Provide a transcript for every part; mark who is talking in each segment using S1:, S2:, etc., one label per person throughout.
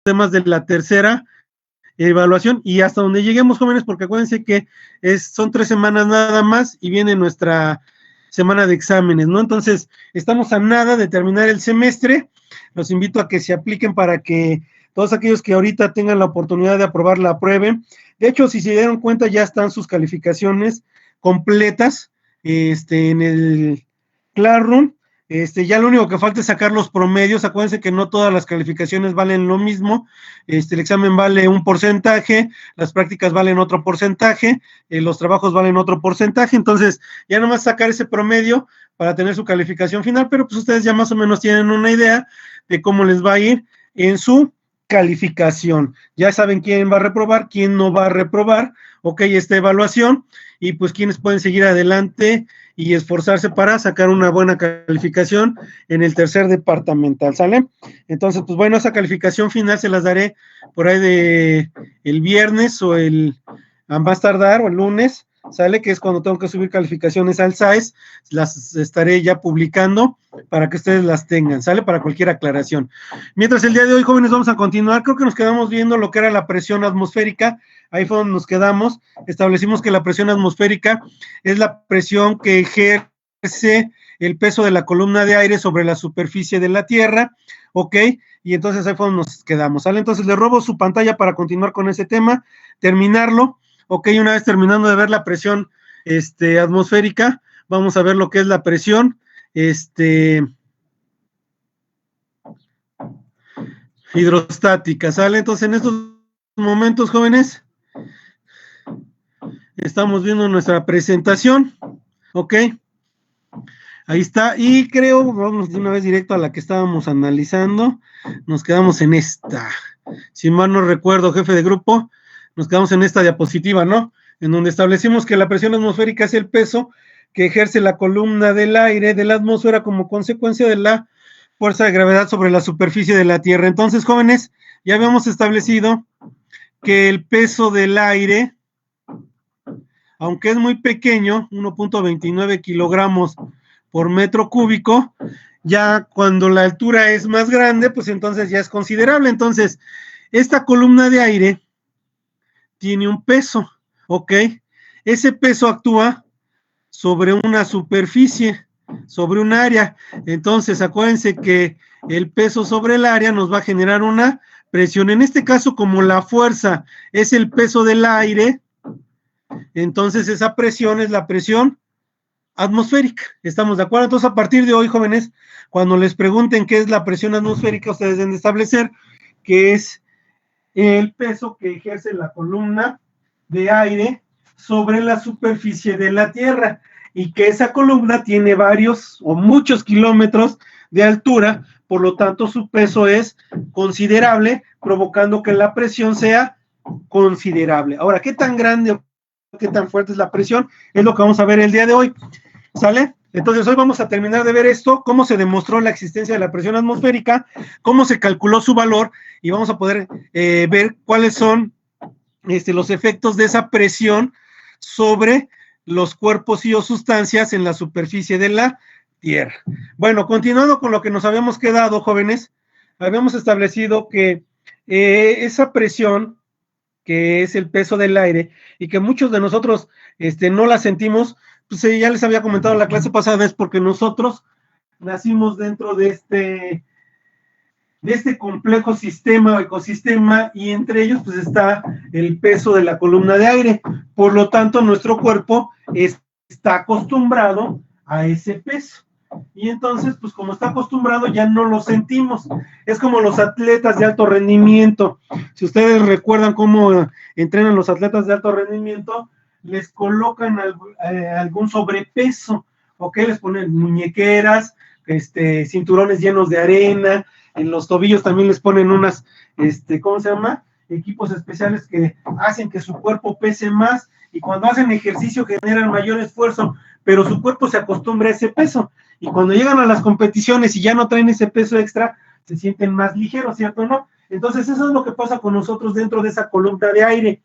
S1: temas de la tercera evaluación y hasta donde lleguemos, jóvenes, porque acuérdense que son 3 semanas nada más y viene nuestra semana de exámenes, ¿no? Entonces, estamos a nada de terminar el semestre. Los invito a que se apliquen para que todos aquellos que ahorita tengan la oportunidad de aprobar la aprueben. De hecho, si se dieron cuenta, ya están sus calificaciones completas en el Classroom. Ya lo único que falta es sacar los promedios. Acuérdense que no todas las calificaciones valen lo mismo. El examen vale un porcentaje, las prácticas valen otro porcentaje, los trabajos valen otro porcentaje. Entonces, ya nomás sacar ese promedio para tener su calificación final, pero pues ustedes ya más o menos tienen una idea de cómo les va a ir en su calificación. Ya saben quién va a reprobar, quién no va a reprobar, ok, esta evaluación, y pues quiénes pueden seguir adelante y esforzarse para sacar una buena calificación en el tercer departamental, ¿sale? Entonces, pues bueno, esa calificación final se las daré por ahí de el viernes o a más tardar, o el lunes, ¿sale? Que es cuando tengo que subir calificaciones al SAES, las estaré ya publicando para que ustedes las tengan, ¿sale? Para cualquier aclaración. Mientras el día de hoy, jóvenes, vamos a continuar. Creo que nos quedamos viendo lo que era la presión atmosférica. Ahí fue donde nos quedamos. Establecimos que la presión atmosférica es la presión que ejerce el peso de la columna de aire sobre la superficie de la Tierra, ¿ok? Y entonces ahí fue donde nos quedamos, ¿sale? Entonces les robo su pantalla para continuar con ese tema, terminarlo, ¿ok? Una vez terminando de ver la presión atmosférica, vamos a ver lo que es la presión hidrostática, ¿sale? Entonces en estos momentos, jóvenes, estamos viendo nuestra presentación, ¿ok? Ahí está, y creo, vamos de una vez directo a la que estábamos analizando, nos quedamos en esta, si mal no recuerdo, jefe de grupo, nos quedamos en esta diapositiva, ¿no? En donde establecimos que la presión atmosférica es el peso que ejerce la columna del aire de la atmósfera como consecuencia de la fuerza de gravedad sobre la superficie de la Tierra. Entonces, jóvenes, ya habíamos establecido que el peso del aire, aunque es muy pequeño, 1.29 kilogramos por metro cúbico, ya cuando la altura es más grande, pues entonces ya es considerable. Entonces, esta columna de aire tiene un peso, ¿ok? Ese peso actúa sobre una superficie, sobre un área. Entonces, acuérdense que el peso sobre el área nos va a generar una presión. En este caso, como la fuerza es el peso del aire, entonces esa presión es la presión atmosférica. ¿Estamos de acuerdo? Entonces, a partir de hoy, jóvenes, cuando les pregunten qué es la presión atmosférica, ustedes deben establecer que es el peso que ejerce la columna de aire sobre la superficie de la Tierra, y que esa columna tiene varios o muchos kilómetros de altura, por lo tanto su peso es considerable, provocando que la presión sea considerable. Ahora, ¿qué tan grande o qué tan fuerte es la presión? Es lo que vamos a ver el día de hoy, ¿sale? Entonces hoy vamos a terminar de ver esto, cómo se demostró la existencia de la presión atmosférica, cómo se calculó su valor, y vamos a poder ver cuáles son los efectos de esa presión sobre los cuerpos y o sustancias en la superficie de la Tierra. Bueno, continuando con lo que nos habíamos quedado, jóvenes, habíamos establecido que esa presión, que es el peso del aire, y que muchos de nosotros no la sentimos, pues ya les había comentado en la clase pasada, es porque nosotros nacimos dentro de este complejo sistema o ecosistema, y entre ellos pues está el peso de la columna de aire. Por lo tanto, nuestro cuerpo está acostumbrado a ese peso. Y entonces, pues como está acostumbrado, ya no lo sentimos. Es como los atletas de alto rendimiento. Si ustedes recuerdan cómo entrenan los atletas de alto rendimiento, les colocan algún sobrepeso, ¿ok? Les ponen muñequeras, cinturones llenos de arena, en los tobillos también les ponen unas, ¿cómo se llama? Equipos especiales que hacen que su cuerpo pese más, y cuando hacen ejercicio generan mayor esfuerzo, pero su cuerpo se acostumbra a ese peso, y cuando llegan a las competiciones y ya no traen ese peso extra, se sienten más ligeros, ¿cierto o no? Entonces eso es lo que pasa con nosotros dentro de esa columna de aire.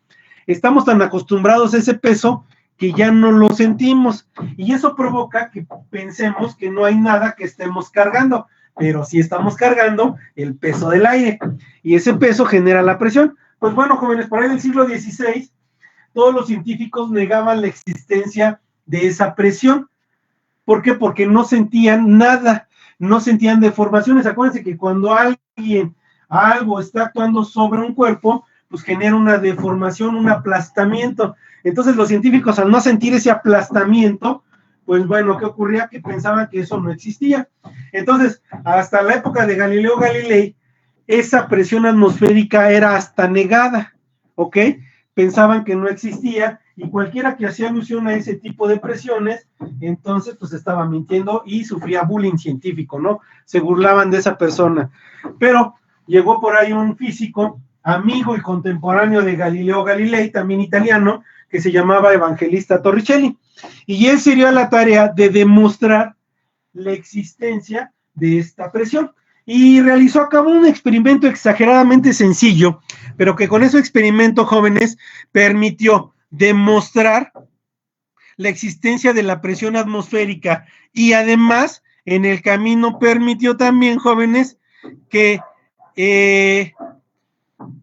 S1: Estamos tan acostumbrados a ese peso que ya no lo sentimos, y eso provoca que pensemos que no hay nada que estemos cargando. pero sí estamos cargando el peso del aire, y ese peso genera la presión. Pues bueno, jóvenes, por ahí del siglo XVI, todos los científicos negaban la existencia de esa presión. ¿Por qué? Porque no sentían nada, no sentían deformaciones. Acuérdense que cuando algo está actuando sobre un cuerpo, pues genera una deformación, un aplastamiento. Entonces los científicos, al no sentir ese aplastamiento, pues bueno, ¿qué ocurría? Que pensaban que eso no existía. Entonces, hasta la época de Galileo Galilei, esa presión atmosférica era hasta negada, ¿ok? Pensaban que no existía, y cualquiera que hacía alusión a ese tipo de presiones, entonces pues estaba mintiendo y sufría bullying científico, ¿no? Se burlaban de esa persona. Pero llegó por ahí un físico, amigo y contemporáneo de Galileo Galilei, también italiano, que se llamaba Evangelista Torricelli, y él se dio a la tarea de demostrar la existencia de esta presión, y realizó a cabo un experimento exageradamente sencillo, pero que con ese experimento, jóvenes, permitió demostrar la existencia de la presión atmosférica, y además en el camino permitió también, jóvenes, que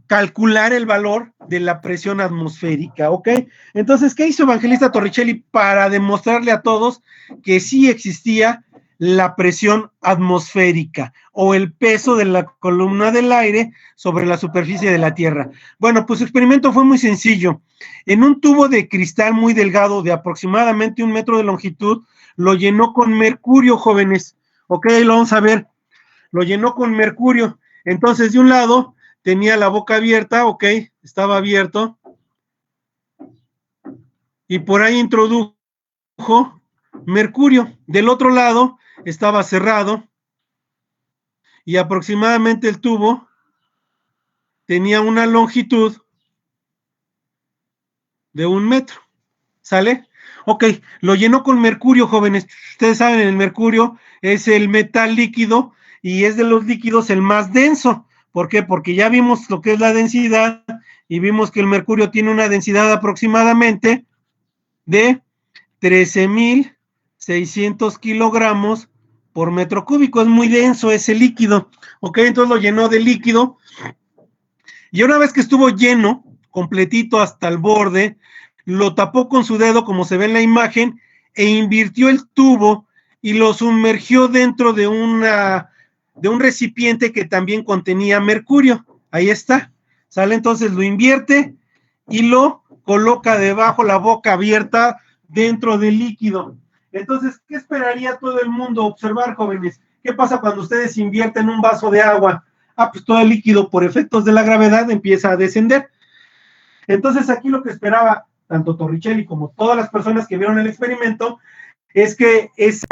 S1: calcular el valor de la presión atmosférica, ¿ok? Entonces, ¿qué hizo Evangelista Torricelli para demostrarle a todos que sí existía la presión atmosférica o el peso de la columna del aire sobre la superficie de la Tierra? Bueno, pues su experimento fue muy sencillo. En un tubo de cristal muy delgado de aproximadamente 1 metro de longitud, lo llenó con mercurio, jóvenes. Ok, lo vamos a ver. Lo llenó con mercurio. Entonces, de un lado tenía la boca abierta, ok, estaba abierto, y por ahí introdujo mercurio. Del otro lado estaba cerrado, y aproximadamente el tubo tenía una longitud de 1 metro, ¿sale? Ok, lo llenó con mercurio, jóvenes. Ustedes saben, el mercurio es el metal líquido, y es de los líquidos el más denso. ¿Por qué? Porque ya vimos lo que es la densidad, y vimos que el mercurio tiene una densidad aproximadamente de 13,600 kilogramos por metro cúbico. Es muy denso ese líquido, ¿ok? Entonces lo llenó de líquido, y una vez que estuvo lleno, completito hasta el borde, lo tapó con su dedo, como se ve en la imagen, e invirtió el tubo y lo sumergió dentro de un recipiente que también contenía mercurio. Ahí está, ¿sale? Entonces lo invierte y lo coloca debajo, la boca abierta, dentro del líquido. Entonces, ¿qué esperaría todo el mundo observar, jóvenes? ¿Qué pasa cuando ustedes invierten un vaso de agua? Pues todo el líquido, por efectos de la gravedad, empieza a descender. Entonces, aquí lo que esperaba tanto Torricelli como todas las personas que vieron el experimento es que ese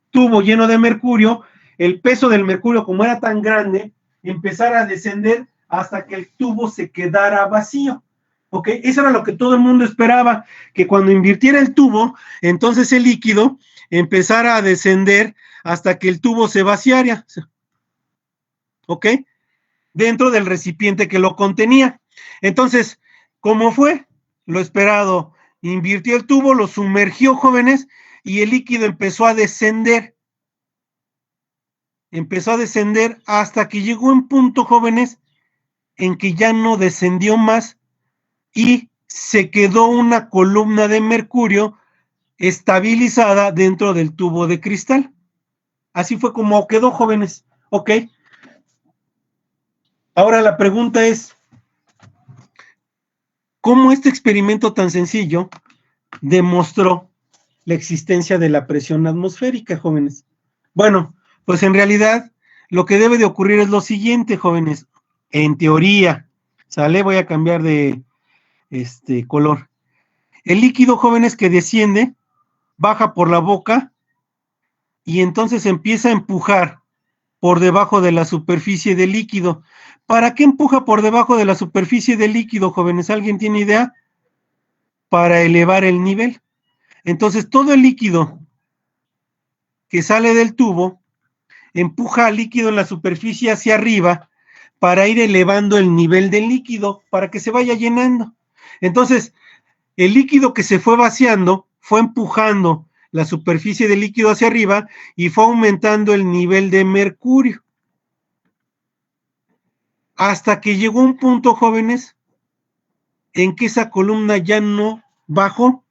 S1: tubo lleno de mercurio, el peso del mercurio, como era tan grande, empezara a descender hasta que el tubo se quedara vacío. ¿Ok? Eso era lo que todo el mundo esperaba, que cuando invirtiera el tubo, entonces el líquido empezara a descender hasta que el tubo se vaciara. ¿Ok? Dentro del recipiente que lo contenía. Entonces, ¿cómo fue? Lo esperado. Invirtió el tubo, lo sumergió, jóvenes, y el líquido empezó a descender. Empezó a descender hasta que llegó un punto, jóvenes, en que ya no descendió más, y se quedó una columna de mercurio estabilizada dentro del tubo de cristal. Así fue como quedó, jóvenes. ¿Ok? Ahora la pregunta es, ¿cómo este experimento tan sencillo demostró la existencia de la presión atmosférica, jóvenes? Bueno, pues en realidad lo que debe de ocurrir es lo siguiente, jóvenes. En teoría, ¿sale? Voy a cambiar de color. El líquido, jóvenes, que desciende, baja por la boca, y entonces empieza a empujar por debajo de la superficie del líquido. ¿Para qué empuja por debajo de la superficie del líquido, jóvenes? ¿Alguien tiene idea? Para elevar el nivel. Entonces, todo el líquido que sale del tubo empuja al líquido en la superficie hacia arriba para ir elevando el nivel del líquido, para que se vaya llenando. Entonces, el líquido que se fue vaciando fue empujando la superficie del líquido hacia arriba y fue aumentando el nivel de mercurio. Hasta que llegó un punto, jóvenes, en que esa columna ya no bajó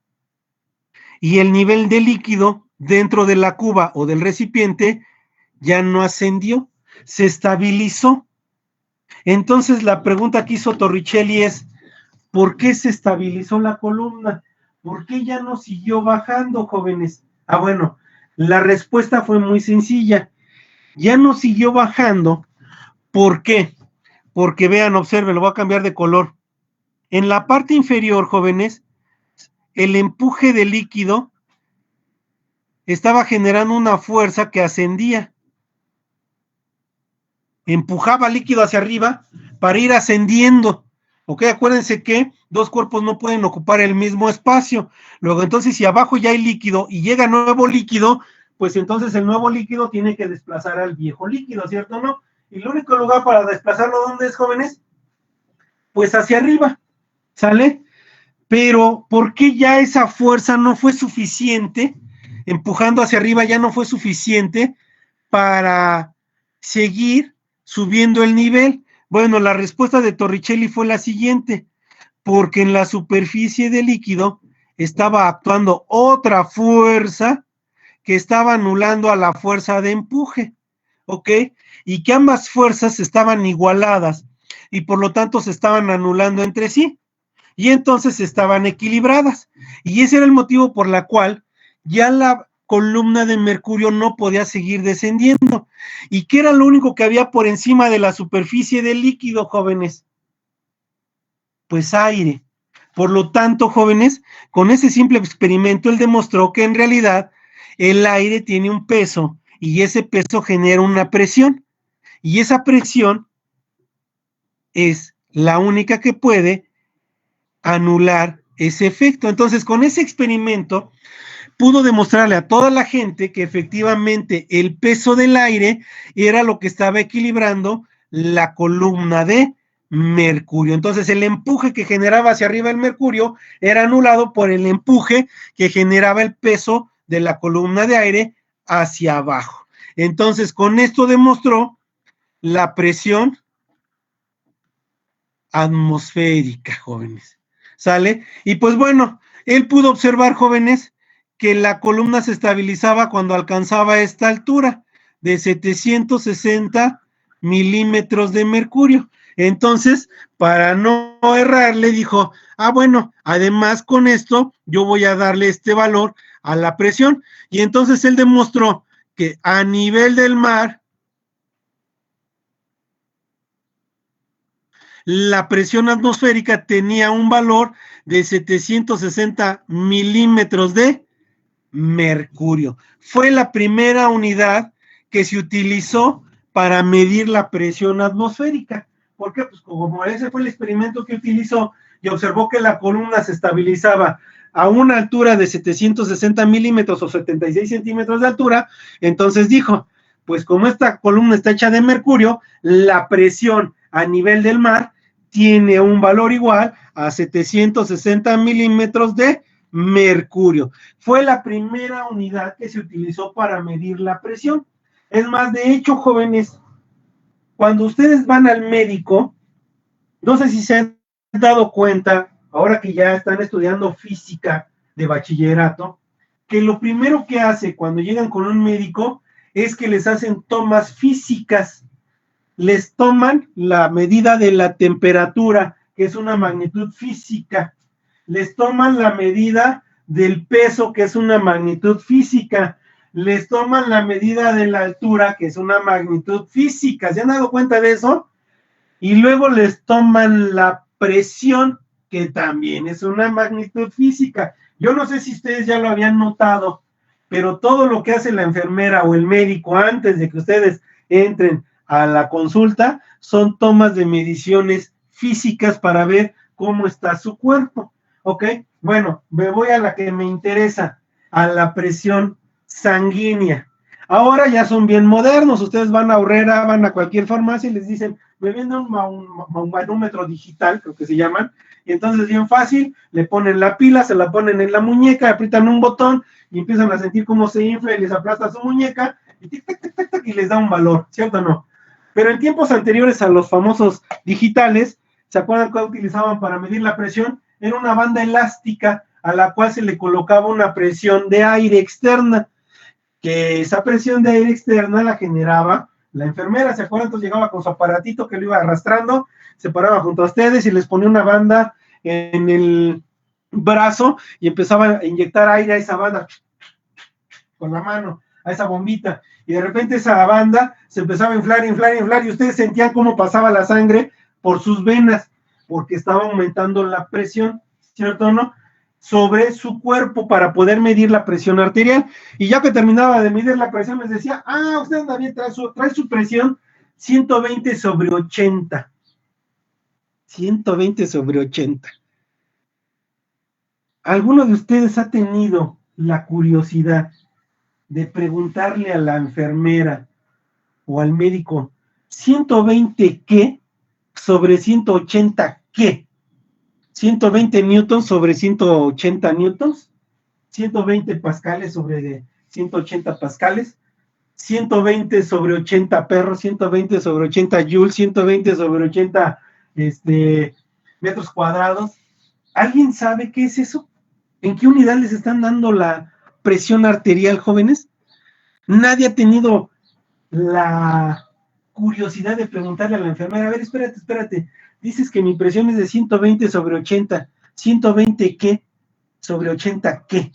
S1: y el nivel de líquido dentro de la cuba o del recipiente ya no ascendió, se estabilizó. Entonces la pregunta que hizo Torricelli es, ¿por qué se estabilizó la columna? ¿Por qué ya no siguió bajando, jóvenes? Bueno, la respuesta fue muy sencilla. Ya no siguió bajando. ¿Por qué? Porque vean, observen, lo voy a cambiar de color. En la parte inferior, jóvenes, el empuje del líquido estaba generando una fuerza que ascendía. Empujaba líquido hacia arriba para ir ascendiendo. ¿Ok? Acuérdense que dos cuerpos no pueden ocupar el mismo espacio. Luego, entonces, si abajo ya hay líquido y llega nuevo líquido, pues entonces el nuevo líquido tiene que desplazar al viejo líquido, ¿cierto o no? Y el único lugar para desplazarlo, ¿dónde es, jóvenes? Pues hacia arriba, ¿sale? Pero, ¿por qué ya esa fuerza no fue suficiente? Empujando hacia arriba ya no fue suficiente para seguir subiendo el nivel. Bueno, la respuesta de Torricelli fue la siguiente, porque en la superficie del líquido estaba actuando otra fuerza que estaba anulando a la fuerza de empuje, ¿ok? Y que ambas fuerzas estaban igualadas y por lo tanto se estaban anulando entre sí y entonces estaban equilibradas. Y ese era el motivo por la cual ya la columna de mercurio no podía seguir descendiendo. ¿Y qué era lo único que había por encima de la superficie del líquido, jóvenes? Pues aire. Por lo tanto, jóvenes, con ese simple experimento él demostró que en realidad el aire tiene un peso y ese peso genera una presión. Y esa presión es la única que puede anular ese efecto. Entonces, con ese experimento pudo demostrarle a toda la gente que efectivamente el peso del aire era lo que estaba equilibrando la columna de mercurio. Entonces, el empuje que generaba hacia arriba el mercurio era anulado por el empuje que generaba el peso de la columna de aire hacia abajo. Entonces, con esto demostró la presión atmosférica, jóvenes. ¿Sale? Y pues bueno, él pudo observar, jóvenes, que la columna se estabilizaba cuando alcanzaba esta altura de 760 milímetros de mercurio. Entonces, para no errar, le dijo, bueno, además con esto yo voy a darle este valor a la presión. Y entonces él demostró que a nivel del mar, la presión atmosférica tenía un valor de 760 milímetros de mercurio. Fue la primera unidad que se utilizó para medir la presión atmosférica. ¿Por qué? Pues como ese fue el experimento que utilizó y observó que la columna se estabilizaba a una altura de 760 milímetros o 76 centímetros de altura, entonces dijo, pues como esta columna está hecha de mercurio, la presión a nivel del mar tiene un valor igual a 760 milímetros de mercurio. Fue la primera unidad que se utilizó para medir la presión. Es más, de hecho, jóvenes, cuando ustedes van al médico, no sé si se han dado cuenta, ahora que ya están estudiando física de bachillerato, que lo primero que hace cuando llegan con un médico es que les hacen tomas físicas. Les toman la medida de la temperatura, que es una magnitud física. Les toman la medida del peso, que es una magnitud física. Les toman la medida de la altura, que es una magnitud física. ¿Se han dado cuenta de eso? Y luego les toman la presión, que también es una magnitud física. Yo no sé si ustedes ya lo habían notado, pero todo lo que hace la enfermera o el médico antes de que ustedes entren a la consulta son tomas de mediciones físicas para ver cómo está su cuerpo. ¿Ok? Bueno, me voy a la que me interesa, a la presión sanguínea. Ahora ya son bien modernos, ustedes van a Urrera, van a cualquier farmacia y les dicen, me venden un manómetro digital, creo que se llaman, y entonces bien fácil, le ponen la pila, se la ponen en la muñeca, aprietan un botón y empiezan a sentir cómo se infla y les aplasta su muñeca, y, tic, tac, tac, tac, tac, y les da un valor, ¿cierto o no? Pero en tiempos anteriores a los famosos digitales, ¿se acuerdan cuál utilizaban para medir la presión? Era una banda elástica a la cual se le colocaba una presión de aire externa, que esa presión de aire externa la generaba la enfermera, ¿se acuerdan? Entonces llegaba con su aparatito que lo iba arrastrando, se paraba junto a ustedes y les ponía una banda en el brazo y empezaba a inyectar aire a esa banda con la mano, a esa bombita, y de repente esa banda se empezaba a inflar, inflar, inflar, y ustedes sentían cómo pasaba la sangre por sus venas, porque estaba aumentando la presión, ¿cierto o no?, sobre su cuerpo para poder medir la presión arterial. Y ya que terminaba de medir la presión, les decía, usted también trae su presión 120 sobre 80. 120 sobre 80. ¿Alguno de ustedes ha tenido la curiosidad de preguntarle a la enfermera o al médico, 120 qué sobre 180 qué? 120 newtons sobre 180 newtons, 120 pascales sobre 180 pascales, 120 sobre 80 perros, 120 sobre 80 joules, 120 sobre 80 metros cuadrados. ¿Alguien sabe qué es eso? ¿En qué unidad les están dando la presión arterial, jóvenes? Nadie ha tenido la curiosidad de preguntarle a la enfermera, a ver, espérate, dices que mi presión es de 120 sobre 80, 120 qué sobre 80 qué.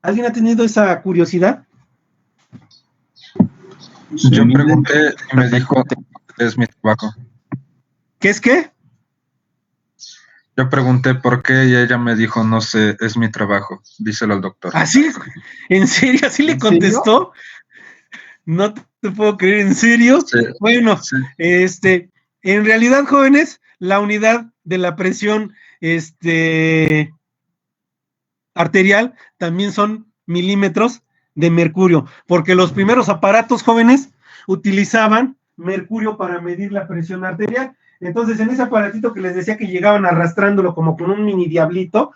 S1: ¿Alguien ha tenido esa curiosidad?
S2: Yo pregunté y me dijo, es mi trabajo.
S1: ¿Qué es qué?
S2: Yo pregunté por qué y ella me dijo, no sé, es mi trabajo, díselo al doctor.
S1: ¿Así? ¿En serio? ¿Así le contestó? No te puedo creer, ¿en serio?
S2: Sí,
S1: bueno,
S2: sí.
S1: En realidad, jóvenes, la unidad de la presión arterial también son milímetros de mercurio, porque los primeros aparatos, jóvenes, utilizaban mercurio para medir la presión arterial. Entonces, en ese aparatito que les decía que llegaban arrastrándolo como con un mini diablito,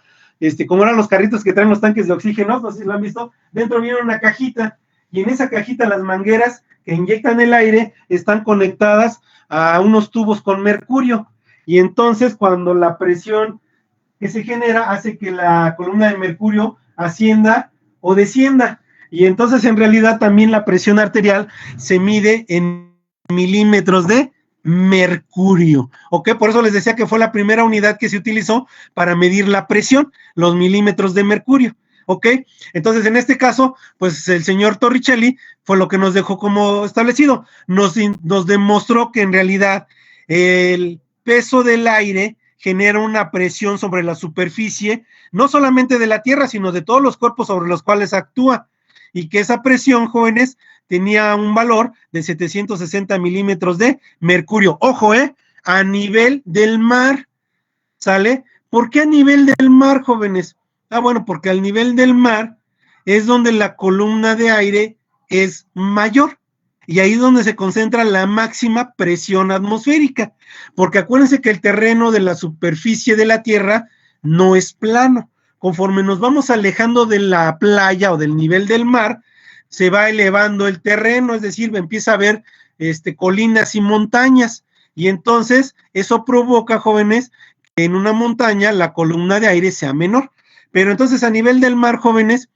S1: como eran los carritos que traen los tanques de oxígeno, no sé si lo han visto, dentro viene una cajita, y en esa cajita las mangueras que inyectan el aire están conectadas a unos tubos con mercurio, y entonces cuando la presión que se genera hace que la columna de mercurio ascienda o descienda, y entonces en realidad también la presión arterial se mide en milímetros de mercurio, ¿ok? Por eso les decía que fue la primera unidad que se utilizó para medir la presión, los milímetros de mercurio, ¿ok? Entonces, en este caso, pues el señor Torricelli fue lo que nos dejó como establecido, nos demostró que en realidad el peso del aire genera una presión sobre la superficie, no solamente de la Tierra, sino de todos los cuerpos sobre los cuales actúa, y que esa presión, jóvenes, tenía un valor de 760 milímetros de mercurio. Ojo, a nivel del mar, ¿sale? ¿Por qué a nivel del mar, jóvenes? Bueno, porque al nivel del mar es donde la columna de aire es mayor, y ahí es donde se concentra la máxima presión atmosférica, porque acuérdense que el terreno de la superficie de la Tierra no es plano. Conforme nos vamos alejando de la playa o del nivel del mar, se va elevando el terreno, es decir, empieza a haber colinas y montañas, y entonces eso provoca, jóvenes, que en una montaña la columna de aire sea menor. Pero entonces a nivel del mar, jóvenes,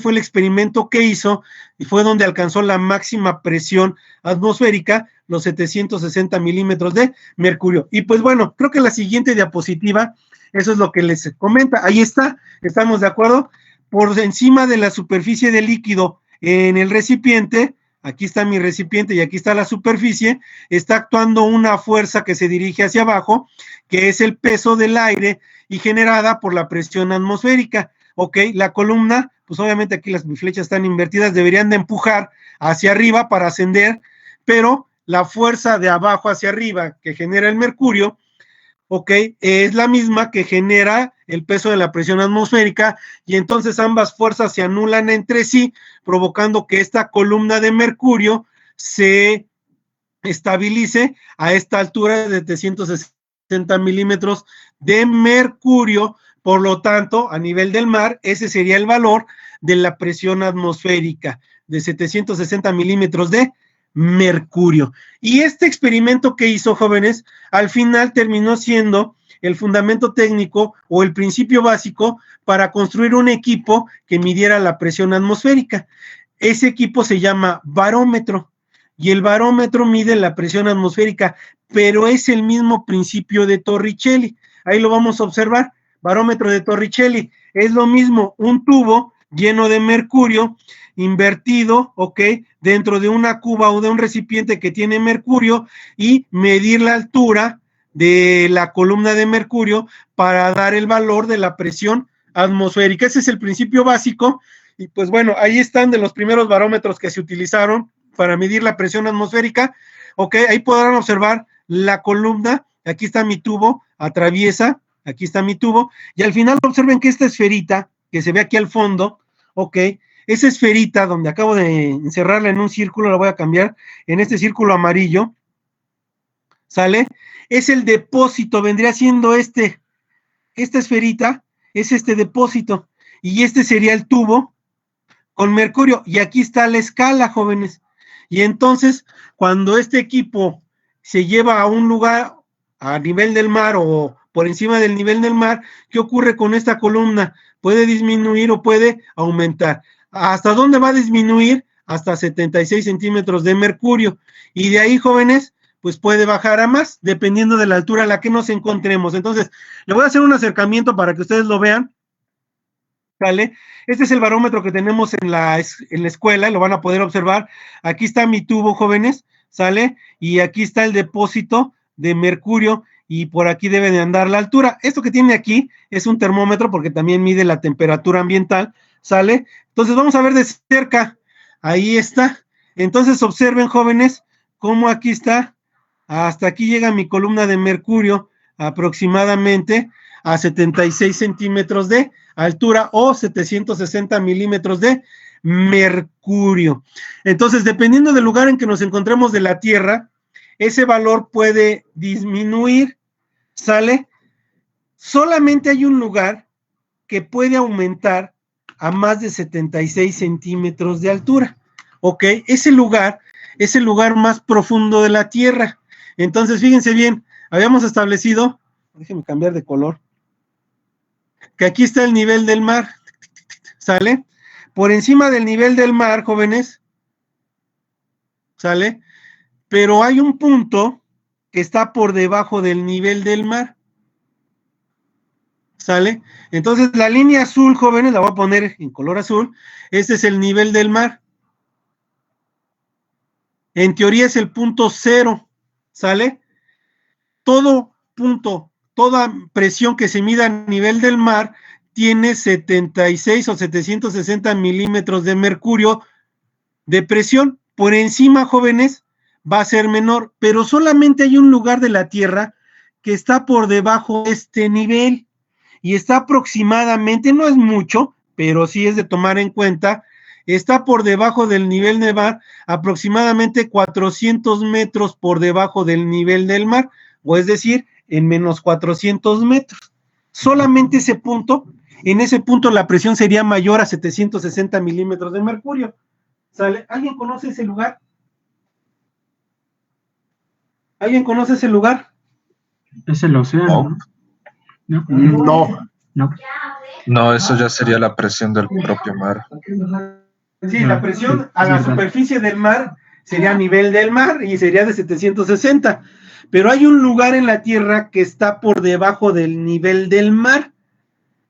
S1: fue el experimento que hizo y fue donde alcanzó la máxima presión atmosférica, los 760 milímetros de mercurio. Y pues bueno, creo que la siguiente diapositiva, eso es lo que les comenta. Ahí está, estamos de acuerdo. Por encima de la superficie del líquido en el recipiente, aquí está mi recipiente y aquí está la superficie, está actuando una fuerza que se dirige hacia abajo, que es el peso del aire y generada por la presión atmosférica. Ok, la columna, pues obviamente aquí las flechas están invertidas, deberían de empujar hacia arriba para ascender, pero la fuerza de abajo hacia arriba que genera el mercurio, ok, es la misma que genera el peso de la presión atmosférica, y entonces ambas fuerzas se anulan entre sí, provocando que esta columna de mercurio se estabilice a esta altura de 760 milímetros de mercurio. Por lo tanto, a nivel del mar, ese sería el valor de la presión atmosférica de 760 milímetros de mercurio. Y este experimento que hizo, jóvenes, al final terminó siendo el fundamento técnico o el principio básico para construir un equipo que midiera la presión atmosférica. Ese equipo se llama barómetro, y el barómetro mide la presión atmosférica, pero es el mismo principio de Torricelli. Ahí lo vamos a observar, barómetro de Torricelli. Es lo mismo, un tubo lleno de mercurio, invertido, ¿ok?, dentro de una cuba o de un recipiente que tiene mercurio, y medir la altura de la columna de mercurio para dar el valor de la presión atmosférica. Ese es el principio básico, y pues bueno, ahí están de los primeros barómetros que se utilizaron para medir la presión atmosférica, ¿ok? Ahí podrán observar la columna, aquí está mi tubo, atraviesa, aquí está mi tubo, y al final observen que esta esferita, que se ve aquí al fondo, ¿ok?, esa esferita donde acabo de encerrarla en un círculo, la voy a cambiar en este círculo amarillo, ¿sale? Es el depósito, vendría siendo esta esferita, es este depósito, y este sería el tubo con mercurio, y aquí está la escala, jóvenes. Y entonces, cuando este equipo se lleva a un lugar a nivel del mar o por encima del nivel del mar, ¿qué ocurre con esta columna? Puede disminuir o puede aumentar. ¿Hasta dónde va a disminuir? Hasta 76 centímetros de mercurio. Y de ahí, jóvenes, pues puede bajar a más, dependiendo de la altura a la que nos encontremos. Entonces, le voy a hacer un acercamiento para que ustedes lo vean. ¿Vale? Este es el barómetro que tenemos en la escuela, lo van a poder observar. Aquí está mi tubo, jóvenes, ¿sale? Y aquí está el depósito de mercurio, y por aquí debe de andar la altura. Esto que tiene aquí es un termómetro porque también mide la temperatura ambiental, ¿sale? Entonces vamos a ver de cerca. Ahí está. Entonces observen, jóvenes, cómo aquí está. Hasta aquí llega mi columna de mercurio, aproximadamente a 76 centímetros de altura o 760 milímetros de mercurio. Entonces, dependiendo del lugar en que nos encontremos de la Tierra, ese valor puede disminuir, ¿sale? Solamente hay un lugar que puede aumentar a más de 76 centímetros de altura, ¿ok? Ese lugar es el lugar más profundo de la Tierra. Entonces, fíjense bien, habíamos establecido, déjenme cambiar de color, que aquí está el nivel del mar, ¿sale? Por encima del nivel del mar, jóvenes, ¿sale? Pero hay un punto que está por debajo del nivel del mar, ¿sale? Entonces, la línea azul, jóvenes, la voy a poner en color azul, este es el nivel del mar. En teoría es el punto cero, ¿sale? Todo punto, toda presión que se mida a nivel del mar tiene 76 o 760 milímetros de mercurio de presión. Por encima, jóvenes, va a ser menor, pero solamente hay un lugar de la Tierra que está por debajo de este nivel, y está aproximadamente, no es mucho, pero sí es de tomar en cuenta, está por debajo del nivel del mar, aproximadamente 400 metros por debajo del nivel del mar, o es decir, en menos 400 metros. Solamente ese punto, en ese punto la presión sería mayor a 760 milímetros de mercurio. ¿Sale? ¿Alguien conoce ese lugar? ¿Alguien conoce ese lugar?
S3: Es el océano, ¿no?
S1: No.
S3: No.
S2: No, eso ya sería la presión del propio mar.
S1: Sí, la presión a la superficie del mar sería a nivel del mar y sería de 760. Pero hay un lugar en la Tierra que está por debajo del nivel del mar.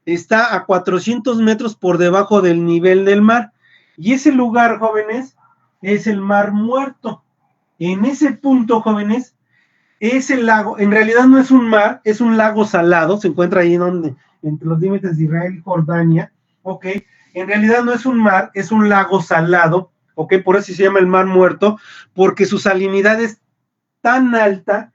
S1: Está a 400 metros por debajo del nivel del mar. Y ese lugar, jóvenes, es el Mar Muerto. En ese punto, jóvenes, es el lago. En realidad no es un mar, es un lago salado. Se encuentra ahí entre los límites de Israel y Jordania. Ok. En realidad no es un mar, es un lago salado. Ok. Por eso se llama el Mar Muerto, porque su salinidad es tan alta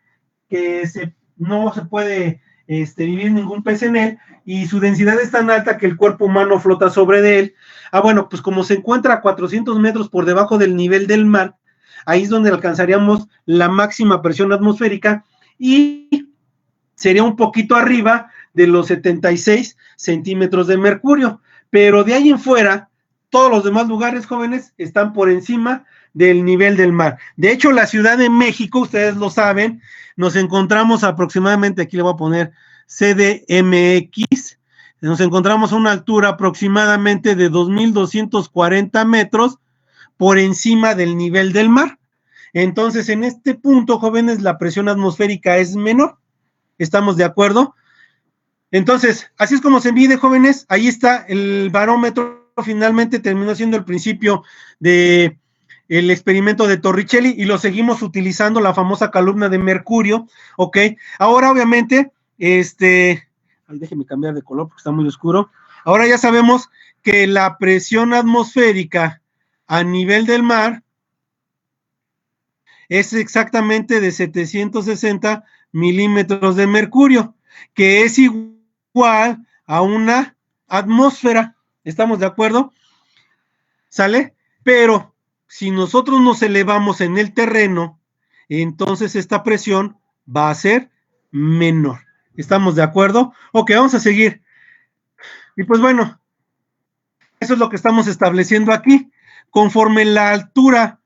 S1: que no se puede vivir ningún pez en él, y su densidad es tan alta que el cuerpo humano flota sobre de él. Bueno, pues como se encuentra a 400 metros por debajo del nivel del mar, ahí es donde alcanzaríamos la máxima presión atmosférica, y sería un poquito arriba de los 76 centímetros de mercurio, pero de ahí en fuera todos los demás lugares, jóvenes, están por encima del nivel del mar. De hecho, la Ciudad de México, ustedes lo saben, nos encontramos aproximadamente, aquí le voy a poner CDMX, nos encontramos a una altura aproximadamente de 2.240 metros por encima del nivel del mar. Entonces, en este punto, jóvenes, la presión atmosférica es menor. ¿Estamos de acuerdo? Entonces, así es como se mide, jóvenes. Ahí está el barómetro. Finalmente terminó siendo el principio de el experimento de Torricelli y lo seguimos utilizando, la famosa columna de mercurio, ¿ok? Ahora, obviamente, déjeme cambiar de color porque está muy oscuro. Ahora ya sabemos que la presión atmosférica a nivel del mar es exactamente de 760 milímetros de mercurio, que es igual a una atmósfera. ¿Estamos de acuerdo? ¿Sale? Pero si nosotros nos elevamos en el terreno, entonces esta presión va a ser menor. ¿Estamos de acuerdo? Ok, vamos a seguir. Y pues bueno, eso es lo que estamos estableciendo aquí. Conforme la altura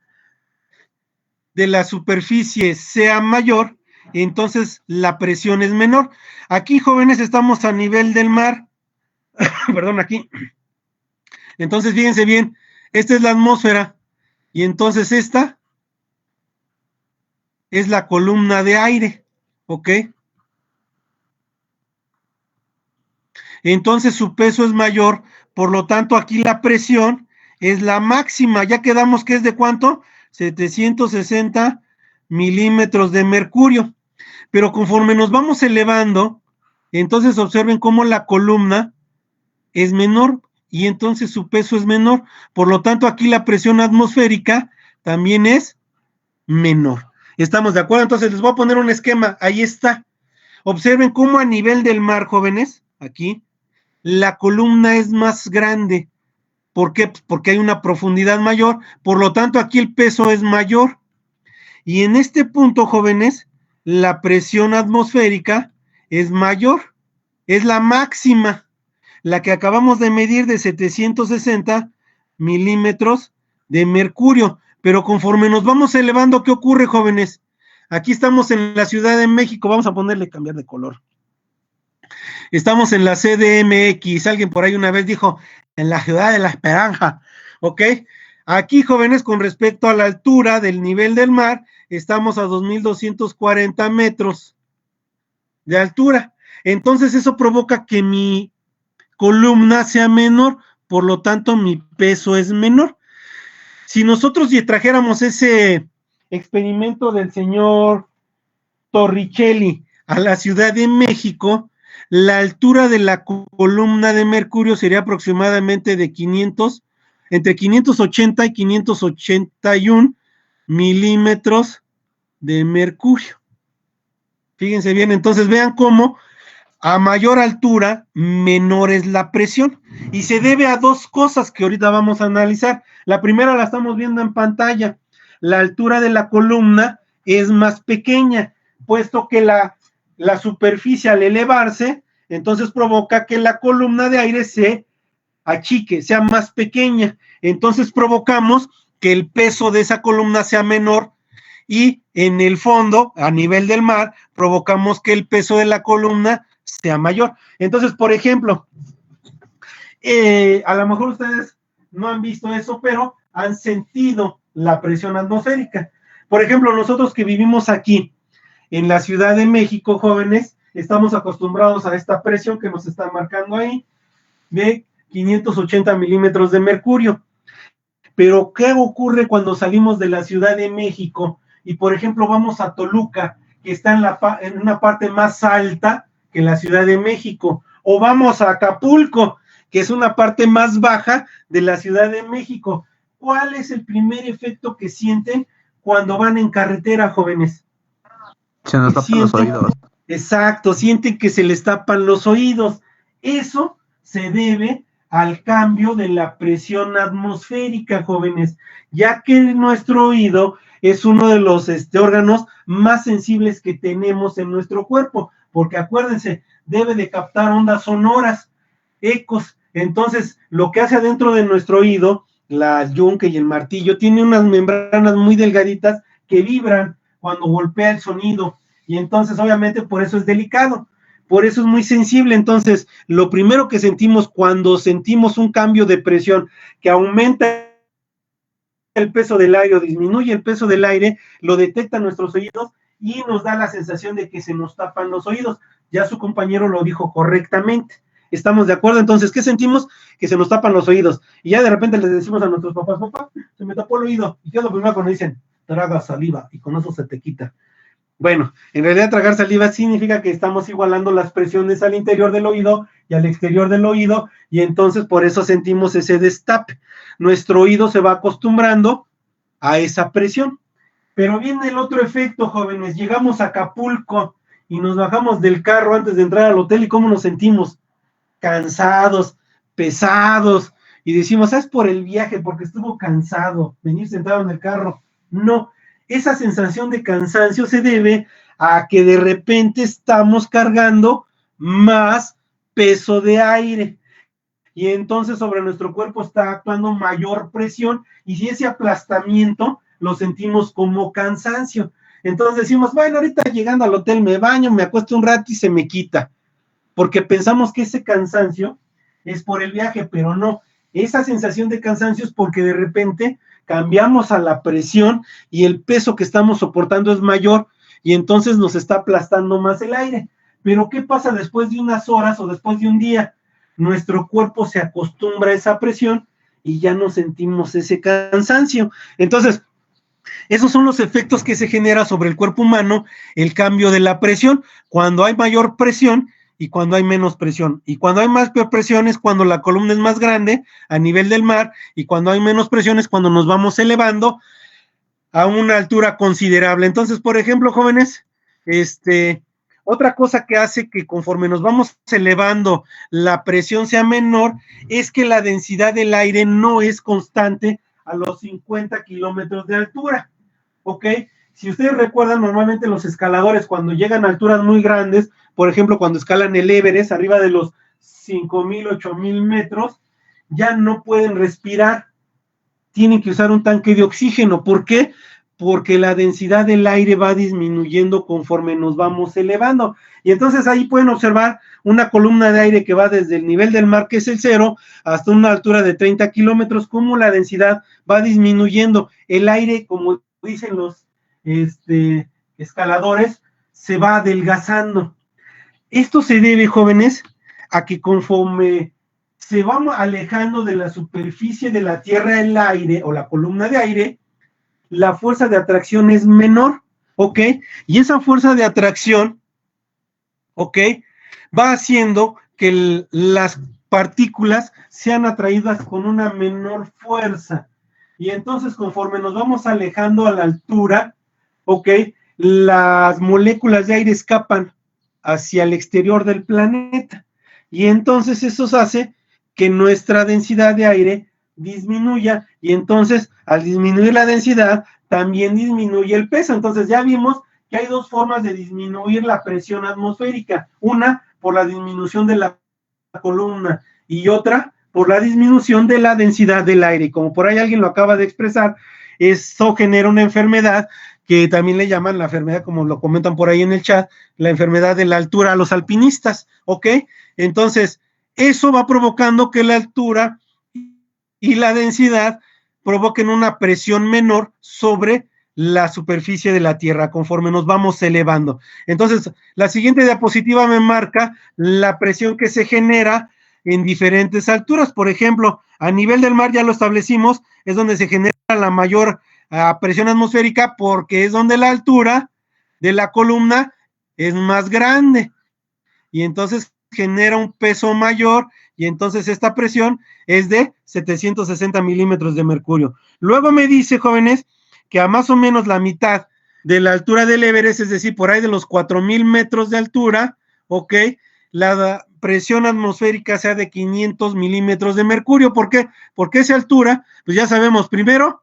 S1: de la superficie sea mayor, entonces la presión es menor. Aquí, jóvenes, estamos a nivel del mar. Perdón, aquí. Entonces, fíjense bien, esta es la atmósfera y entonces esta es la columna de aire, ¿ok? Entonces su peso es mayor, por lo tanto aquí la presión es la máxima. Ya quedamos que es de ¿cuánto? 760 milímetros de mercurio. Pero conforme nos vamos elevando, entonces observen cómo la columna es menor y entonces su peso es menor. Por lo tanto, aquí la presión atmosférica también es menor. ¿Estamos de acuerdo? Entonces les voy a poner un esquema. Ahí está. Observen cómo a nivel del mar, jóvenes, aquí, la columna es más grande. ¿Por qué? Porque hay una profundidad mayor. Por lo tanto, aquí el peso es mayor. Y en este punto, jóvenes, la presión atmosférica es mayor. Es la máxima, la que acabamos de medir de 760 milímetros de mercurio. Pero conforme nos vamos elevando, ¿qué ocurre, jóvenes? Aquí estamos en la Ciudad de México. Vamos a ponerle cambiar de color. Estamos en la CDMX. Alguien por ahí una vez dijo, en la Ciudad de la Esperanza. ¿Ok? Aquí, jóvenes, con respecto a la altura del nivel del mar, estamos a 2.240 metros de altura. Entonces, eso provoca que mi columna sea menor, por lo tanto, mi peso es menor. Si nosotros trajéramos ese experimento del señor Torricelli a la Ciudad de México, la altura de la columna de mercurio sería aproximadamente de entre 580 y 581 milímetros de mercurio. Fíjense bien, entonces vean cómo a mayor altura, menor es la presión. Y se debe a dos cosas que ahorita vamos a analizar. La primera la estamos viendo en pantalla. La altura de la columna es más pequeña, puesto que la superficie al elevarse, entonces provoca que la columna de aire se achique, sea más pequeña. Entonces provocamos que el peso de esa columna sea menor y en el fondo, a nivel del mar, provocamos que el peso de la columna sea mayor. Entonces, por ejemplo, a lo mejor ustedes no han visto eso, pero han sentido la presión atmosférica. Por ejemplo, nosotros que vivimos aquí en la Ciudad de México, jóvenes, estamos acostumbrados a esta presión que nos está marcando ahí de 580 milímetros de mercurio. Pero, ¿qué ocurre cuando salimos de la Ciudad de México y, por ejemplo, vamos a Toluca, que está en una parte más alta que la Ciudad de México, o vamos a Acapulco, que es una parte más baja de la Ciudad de México? ¿Cuál es el primer efecto que sienten cuando van en carretera, jóvenes?
S4: Se nos tapan los oídos.
S1: Exacto, sienten que se les tapan los oídos. Eso se debe al cambio de la presión atmosférica, jóvenes, ya que nuestro oído es uno de los órganos más sensibles que tenemos en nuestro cuerpo, porque acuérdense, debe de captar ondas sonoras, ecos. Entonces, lo que hace adentro de nuestro oído, la yunque y el martillo, tiene unas membranas muy delgaditas que vibran cuando golpea el sonido, y entonces obviamente por eso es delicado, por eso es muy sensible. Entonces, lo primero que sentimos cuando sentimos un cambio de presión, que aumenta el peso del aire o disminuye el peso del aire, lo detectan nuestros oídos y nos da la sensación de que se nos tapan los oídos. Ya su compañero lo dijo correctamente. ¿Estamos de acuerdo? Entonces, ¿qué sentimos? Que se nos tapan los oídos. Y ya de repente les decimos a nuestros papás, papá, se me tapó el oído. ¿Y qué es lo primero cuando dicen? Traga saliva, y con eso se te quita. Bueno, en realidad tragar saliva significa que estamos igualando las presiones al interior del oído y al exterior del oído, y entonces por eso sentimos ese destape. Nuestro oído se va acostumbrando a esa presión. Pero viene el otro efecto, jóvenes. Llegamos a Acapulco y nos bajamos del carro antes de entrar al hotel, y ¿cómo nos sentimos? Cansados, pesados, y decimos, es por el viaje, porque estuvo cansado, venir sentado en el carro. No, esa sensación de cansancio se debe a que de repente estamos cargando más peso de aire, y entonces sobre nuestro cuerpo está actuando mayor presión, y si ese aplastamiento lo sentimos como cansancio. Entonces decimos, bueno, ahorita llegando al hotel me baño, me acuesto un rato y se me quita, porque pensamos que ese cansancio es por el viaje, pero no. Esa sensación de cansancio es porque de repente cambiamos a la presión y el peso que estamos soportando es mayor, y entonces nos está aplastando más el aire. Pero ¿qué pasa después de unas horas o después de un día? Nuestro cuerpo se acostumbra a esa presión y ya no sentimos ese cansancio. Entonces, esos son los efectos que se genera sobre el cuerpo humano, el cambio de la presión, cuando hay mayor presión y cuando hay menos presión. Y cuando hay más presión es cuando la columna es más grande a nivel del mar, y cuando hay menos presión es cuando nos vamos elevando a una altura considerable. Entonces, por ejemplo, jóvenes, otra cosa que hace que conforme nos vamos elevando la presión sea menor es que la densidad del aire no es constante a los 50 kilómetros de altura, ¿ok? Si ustedes recuerdan, normalmente los escaladores cuando llegan a alturas muy grandes, por ejemplo, cuando escalan el Everest, arriba de los 5,000, 8,000 metros, ya no pueden respirar, tienen que usar un tanque de oxígeno. ¿Por qué? Porque la densidad del aire va disminuyendo conforme nos vamos elevando. Y entonces ahí pueden observar una columna de aire que va desde el nivel del mar, que es el 0, hasta una altura de 30 kilómetros, cómo la densidad va disminuyendo. El aire, como dicen los escaladores, se va adelgazando. Esto se debe, jóvenes, a que conforme se va alejando de la superficie de la Tierra el aire o la columna de aire, la fuerza de atracción es menor, ¿ok? Y esa fuerza de atracción, ¿ok?, va haciendo que las partículas sean atraídas con una menor fuerza. Y entonces, conforme nos vamos alejando a la altura, ¿ok?, las moléculas de aire escapan hacia el exterior del planeta. Y entonces eso hace que nuestra densidad de aire disminuya, y entonces al disminuir la densidad también disminuye el peso. Entonces ya vimos que hay dos formas de disminuir la presión atmosférica, una por la disminución de la columna y otra por la disminución de la densidad del aire. Como por ahí alguien lo acaba de expresar, eso genera una enfermedad que también le llaman la enfermedad, como lo comentan por ahí en el chat, la enfermedad de la altura a los alpinistas, ¿ok? Entonces, eso va provocando que la altura y la densidad provoquen una presión menor sobre la superficie de la Tierra conforme nos vamos elevando. Entonces, la siguiente diapositiva me marca la presión que se genera en diferentes alturas. Por ejemplo, a nivel del mar, ya lo establecimos, es donde se genera la mayor presión atmosférica, porque es donde la altura de la columna es más grande, y entonces genera un peso mayor, y entonces esta presión es de 760 milímetros de mercurio. Luego me dice, jóvenes, que a más o menos la mitad de la altura del Everest, es decir, por ahí de los 4,000 metros de altura, ¿ok?, la presión atmosférica sea de 500 milímetros de mercurio. ¿Por qué? Porque esa altura, pues ya sabemos, primero,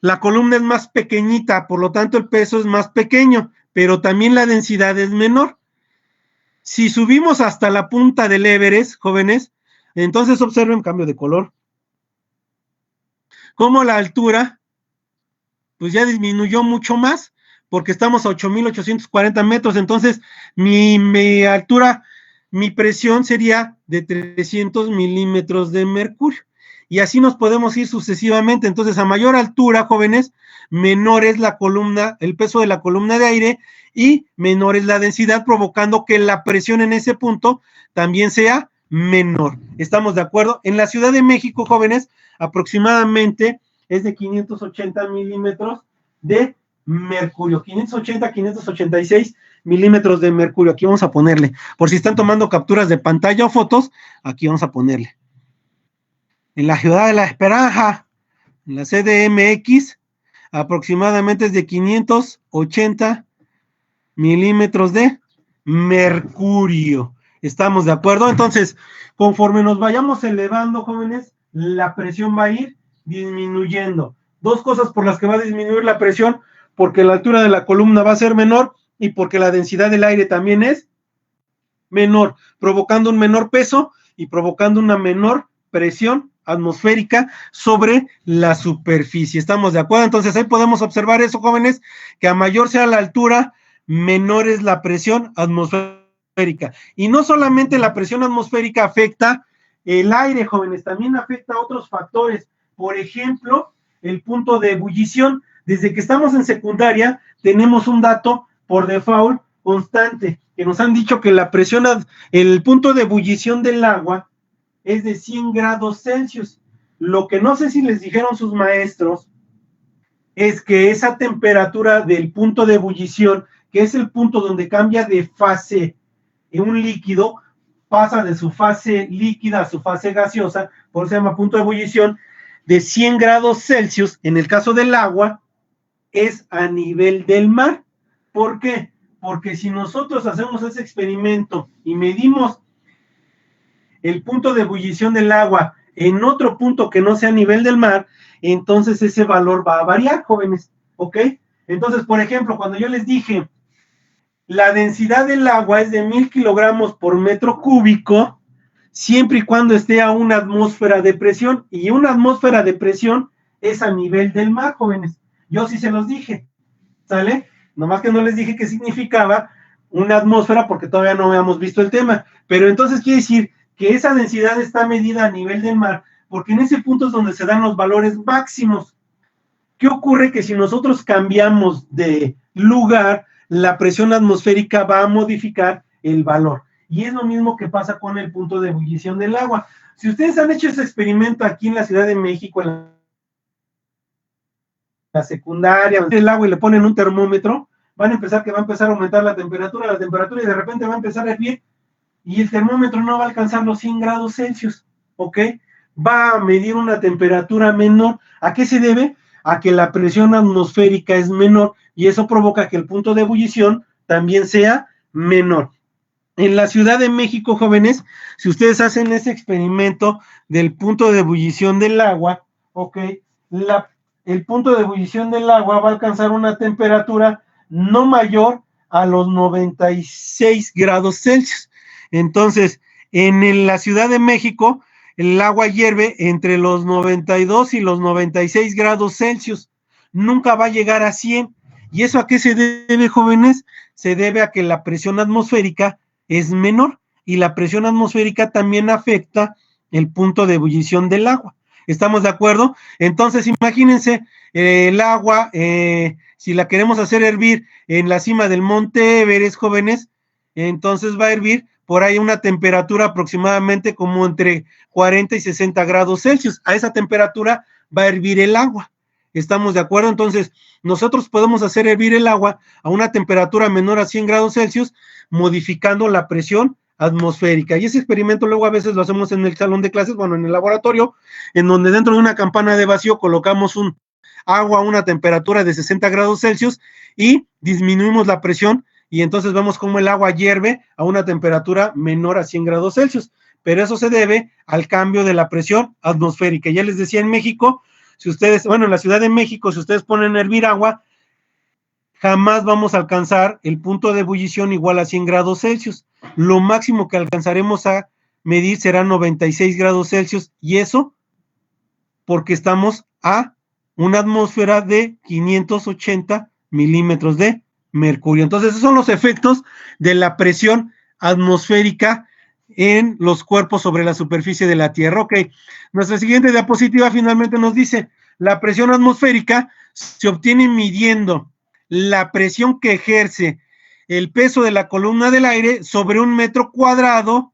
S1: la columna es más pequeñita, por lo tanto el peso es más pequeño, pero también la densidad es menor. Si subimos hasta la punta del Everest, jóvenes, Entonces observen cambio de color. Como la altura, pues ya disminuyó mucho más, porque estamos a 8,840 metros, entonces mi altura, mi presión sería de 300 milímetros de mercurio. Y así nos podemos ir sucesivamente. Entonces, a mayor altura, jóvenes, menor es la columna, el peso de la columna de aire y menor es la densidad, provocando que la presión en ese punto también sea menor. ¿Estamos de acuerdo? En la Ciudad de México, jóvenes, aproximadamente es de 580 milímetros de mercurio, 580, 586 milímetros de mercurio. Aquí vamos a ponerle, por si están tomando capturas de pantalla o fotos, aquí vamos a ponerle. En la Ciudad de la Esperanza, en la CDMX, aproximadamente es de 580 milímetros de mercurio. ¿Estamos de acuerdo? Entonces, conforme nos vayamos elevando, jóvenes, la presión va a ir disminuyendo. Dos cosas por las que va a disminuir la presión, porque la altura de la columna va a ser menor y porque la densidad del aire también es menor, provocando un menor peso y provocando una menor presión atmosférica sobre la superficie. ¿Estamos de acuerdo? Entonces ahí podemos observar eso, jóvenes, que a mayor sea la altura, menor es la presión atmosférica. Y no solamente la presión atmosférica afecta el aire, jóvenes, también afecta a otros factores. Por ejemplo, el punto de ebullición. Desde que estamos en secundaria, tenemos un dato por default constante, que nos han dicho que la presión, el punto de ebullición del agua es de 100 grados Celsius. Lo que no sé si les dijeron sus maestros es que esa temperatura del punto de ebullición, que es el punto donde cambia de fase en un líquido, pasa de su fase líquida a su fase gaseosa, por eso se llama punto de ebullición, de 100 grados Celsius, en el caso del agua, es a nivel del mar. ¿Por qué? Porque si nosotros hacemos ese experimento y medimos el punto de ebullición del agua en otro punto que no sea a nivel del mar, entonces ese valor va a variar, jóvenes, ¿ok? Entonces, por ejemplo, cuando yo les dije, la densidad del agua es de 1000 kilogramos por metro cúbico, siempre y cuando esté a una atmósfera de presión, y una atmósfera de presión es a nivel del mar, jóvenes. Yo sí se los dije, ¿sale? Nomás que no les dije qué significaba una atmósfera porque todavía no habíamos visto el tema, pero entonces quiere decir que esa densidad está medida a nivel del mar, porque en ese punto es donde se dan los valores máximos. ¿Qué ocurre? Que si nosotros cambiamos de lugar, la presión atmosférica va a modificar el valor. Y es lo mismo que pasa con el punto de ebullición del agua. Si ustedes han hecho ese experimento aquí en la Ciudad de México, en la secundaria, el agua y le ponen un termómetro, va a empezar a aumentar la temperatura y de repente va a empezar a hervir y el termómetro no va a alcanzar los 100 grados Celsius, ¿ok? Va a medir una temperatura menor. ¿A qué se debe? A que la presión atmosférica es menor y eso provoca que el punto de ebullición también sea menor. En la Ciudad de México, jóvenes, si ustedes hacen ese experimento del punto de ebullición del agua, ¿ok? El punto de ebullición del agua va a alcanzar una temperatura no mayor a los 96 grados Celsius. Entonces, en la Ciudad de México, el agua hierve entre los 92 y los 96 grados Celsius. Nunca va a llegar a 100. ¿Y eso a qué se debe, jóvenes? Se debe a que la presión atmosférica es menor y la presión atmosférica también afecta el punto de ebullición del agua. ¿Estamos de acuerdo? Entonces, imagínense el agua, si la queremos hacer hervir en la cima del Monte Everest, jóvenes, entonces va a hervir por ahí una temperatura aproximadamente como entre 40 y 60 grados Celsius. A esa temperatura va a hervir el agua. ¿Estamos de acuerdo? Entonces, nosotros podemos hacer hervir el agua a una temperatura menor a 100 grados Celsius, modificando la presión atmosférica. Y ese experimento luego a veces lo hacemos en el salón de clases, bueno, en el laboratorio, en donde dentro de una campana de vacío colocamos un agua a una temperatura de 60 grados Celsius y disminuimos la presión y entonces vemos cómo el agua hierve a una temperatura menor a 100 grados Celsius. Pero eso se debe al cambio de la presión atmosférica. Ya les decía, en México, si ustedes, bueno, en la Ciudad de México, si ustedes ponen a hervir agua, jamás vamos a alcanzar el punto de ebullición igual a 100 grados Celsius. Lo máximo que alcanzaremos a medir será 96 grados Celsius, y eso porque estamos a una atmósfera de 580 milímetros de mercurio. Entonces, esos son los efectos de la presión atmosférica en los cuerpos sobre la superficie de la Tierra. Ok, nuestra siguiente diapositiva finalmente nos dice, la presión atmosférica se obtiene midiendo la presión que ejerce el peso de la columna del aire sobre 1 metro cuadrado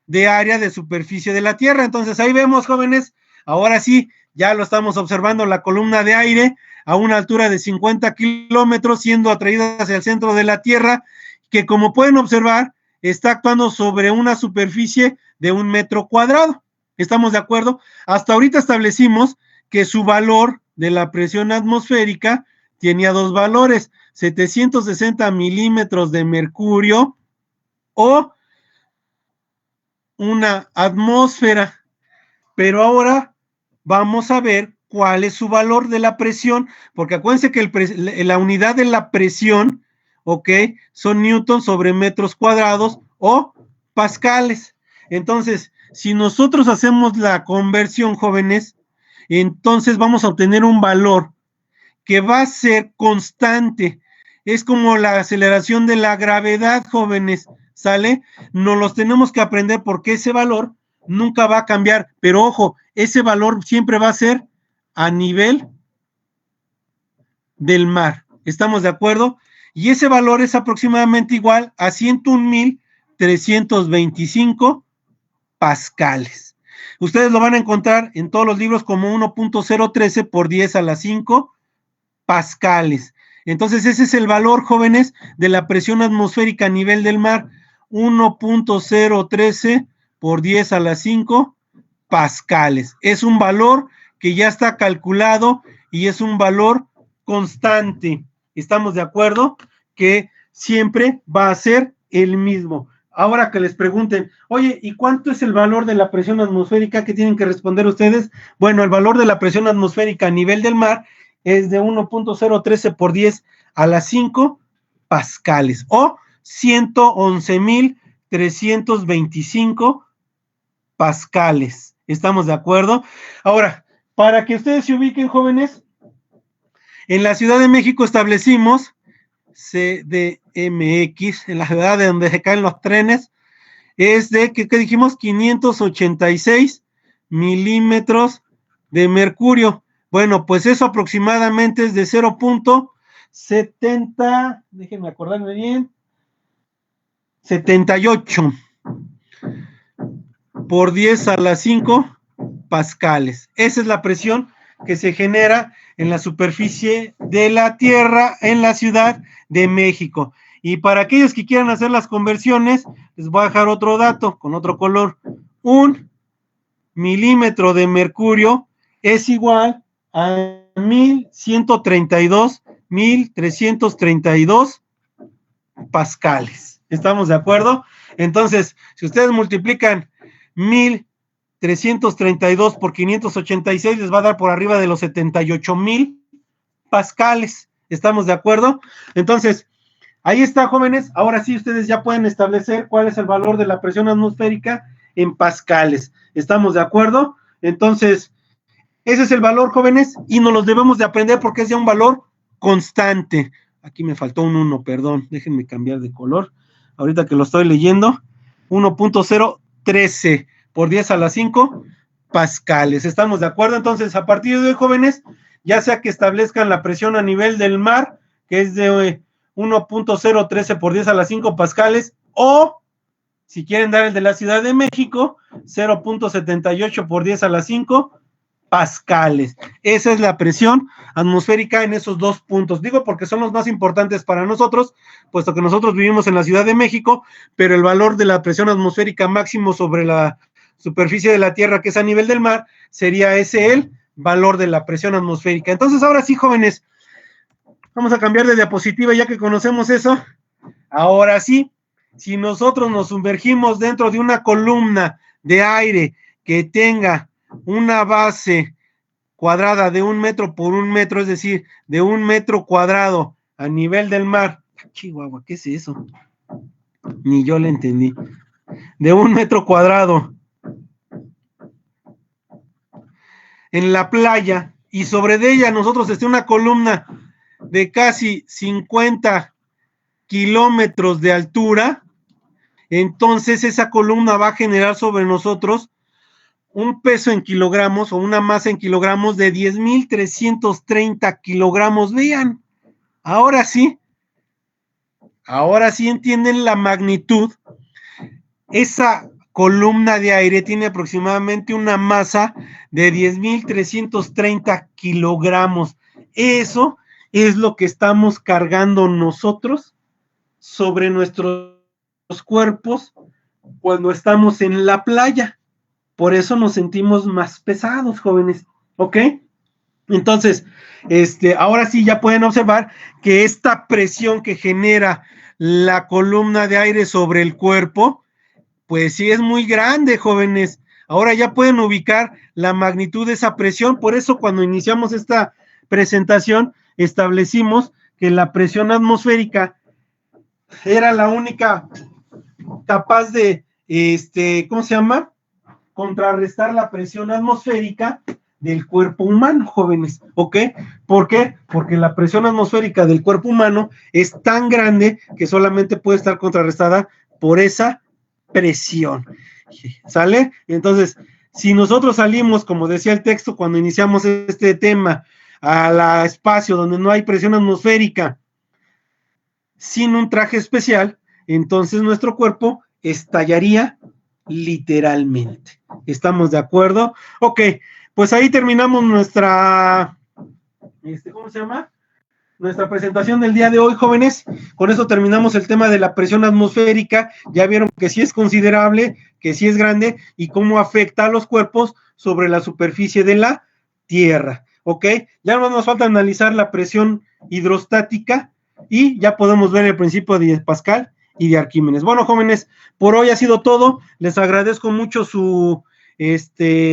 S1: de área de superficie de la Tierra. Entonces, ahí vemos, jóvenes, ahora sí, ya lo estamos observando, la columna de aire a una altura de 50 kilómetros siendo atraída hacia el centro de la Tierra, que como pueden observar, está actuando sobre una superficie de 1 metro cuadrado. ¿Estamos de acuerdo? Hasta ahorita establecimos que su valor de la presión atmosférica tenía dos valores, 760 milímetros de mercurio o una atmósfera. Pero ahora vamos a ver cuál es su valor de la presión, porque acuérdense que la unidad de la presión, ok, son newtons sobre metros cuadrados o pascales. Entonces, si nosotros hacemos la conversión, jóvenes, entonces vamos a obtener un valor que va a ser constante. Es como la aceleración de la gravedad, jóvenes, ¿sale? Nos los tenemos que aprender porque ese valor nunca va a cambiar, pero ojo, ese valor siempre va a ser a nivel del mar. ¿Estamos de acuerdo? Y ese valor es aproximadamente igual a 101.325 pascales. Ustedes lo van a encontrar en todos los libros como 1.013 por 10 a la 5 pascales. Entonces ese es el valor, jóvenes, de la presión atmosférica a nivel del mar, 1.013 por 10 a la 5 pascales. Es un valor que ya está calculado y es un valor constante. ¿Estamos de acuerdo? Que siempre va a ser el mismo. Ahora que les pregunten, oye, ¿y cuánto es el valor de la presión atmosférica? ¿Qué tienen que responder ustedes? Bueno, el valor de la presión atmosférica a nivel del mar es de 1.013 por 10 a la 5 pascales o 111.325 pascales. ¿Estamos de acuerdo? Ahora, para que ustedes se ubiquen, jóvenes, en la Ciudad de México establecimos CDMX, en la ciudad de donde se caen los trenes, es de, ¿qué dijimos? 586 milímetros de mercurio. Bueno, pues eso aproximadamente es de 0.70, déjenme acordarme bien, 78 por 10 a la 5 pascales. Esa es la presión que se genera en la superficie de la Tierra en la Ciudad de México. Y para aquellos que quieran hacer las conversiones, les voy a dejar otro dato con otro color. 1 milímetro de mercurio es igual a 1.332 pascales. ¿Estamos de acuerdo? Entonces, si ustedes multiplican 1.332 por 586, les va a dar por arriba de los 78.000 pascales. ¿Estamos de acuerdo? Entonces, ahí está, jóvenes. Ahora sí, ustedes ya pueden establecer cuál es el valor de la presión atmosférica en pascales. ¿Estamos de acuerdo? Entonces, ese es el valor, jóvenes, y nos los debemos de aprender porque es ya un valor constante. Aquí me faltó un 1, perdón. Déjenme cambiar de color. Ahorita que lo estoy leyendo, 1.013 por 10 a la 5 pascales. ¿Estamos de acuerdo? Entonces, a partir de hoy, jóvenes, ya sea que establezcan la presión a nivel del mar, que es de 1.013 por 10 a la 5 pascales, o si quieren dar el de la Ciudad de México, 0.78 por 10 a la 5 pascales. Esa es la presión atmosférica en esos dos puntos. Digo porque son los más importantes para nosotros, puesto que nosotros vivimos en la Ciudad de México, pero el valor de la presión atmosférica máximo sobre la superficie de la Tierra, que es a nivel del mar, sería ese el valor de la presión atmosférica. Entonces, ahora sí, jóvenes, vamos a cambiar de diapositiva ya que conocemos eso. Ahora sí, si nosotros nos sumergimos dentro de una columna de aire que tenga una base cuadrada de 1 metro por 1 metro, es decir, de 1 metro cuadrado a nivel del mar. Chihuahua, ¿qué es eso? Ni yo le entendí. de 1 metro cuadrado en la playa, y sobre de ella nosotros esté una columna de casi 50 kilómetros de altura, entonces esa columna va a generar sobre nosotros un peso en kilogramos o una masa en kilogramos de 10,330 kilogramos. Vean, ahora sí entienden la magnitud. Esa columna de aire tiene aproximadamente una masa de 10,330 kilogramos. Eso es lo que estamos cargando nosotros sobre nuestros cuerpos cuando estamos en la playa. Por eso nos sentimos más pesados, jóvenes, ¿ok? Entonces, ahora sí ya pueden observar que esta presión que genera la columna de aire sobre el cuerpo, pues sí es muy grande, jóvenes. Ahora ya pueden ubicar la magnitud de esa presión. Por eso cuando iniciamos esta presentación establecimos que la presión atmosférica era la única capaz de, ¿cómo se llama? Contrarrestar la presión atmosférica del cuerpo humano, jóvenes, ¿ok? ¿Por qué? Porque la presión atmosférica del cuerpo humano es tan grande que solamente puede estar contrarrestada por esa presión, ¿sale? Entonces, si nosotros salimos, como decía el texto cuando iniciamos este tema, al espacio donde no hay presión atmosférica, sin un traje especial, entonces nuestro cuerpo estallaría literalmente. ¿Estamos de acuerdo? Ok, pues ahí terminamos nuestra, ¿cómo se llama? Nuestra presentación del día de hoy, jóvenes. Con eso terminamos el tema de la presión atmosférica. Ya vieron que sí es considerable, que sí es grande y cómo afecta a los cuerpos sobre la superficie de la Tierra. ¿Ok? Ya no nos falta analizar la presión hidrostática y ya podemos ver el principio de Pascal y de Arquímedes. Bueno, jóvenes, por hoy ha sido todo. Les agradezco mucho su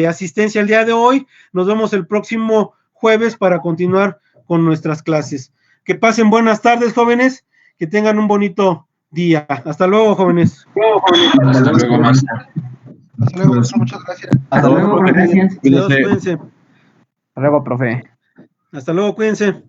S1: asistencia el día de hoy. Nos vemos el próximo jueves para continuar con nuestras clases. Que pasen buenas tardes, jóvenes. Que tengan un bonito día. Hasta luego, jóvenes.
S2: Hasta luego, maestro.
S5: Hasta luego, profesor, muchas gracias.
S3: Hasta luego, gracias.
S1: Cuídense.
S4: Hasta luego, profe.
S1: Hasta luego, cuídense.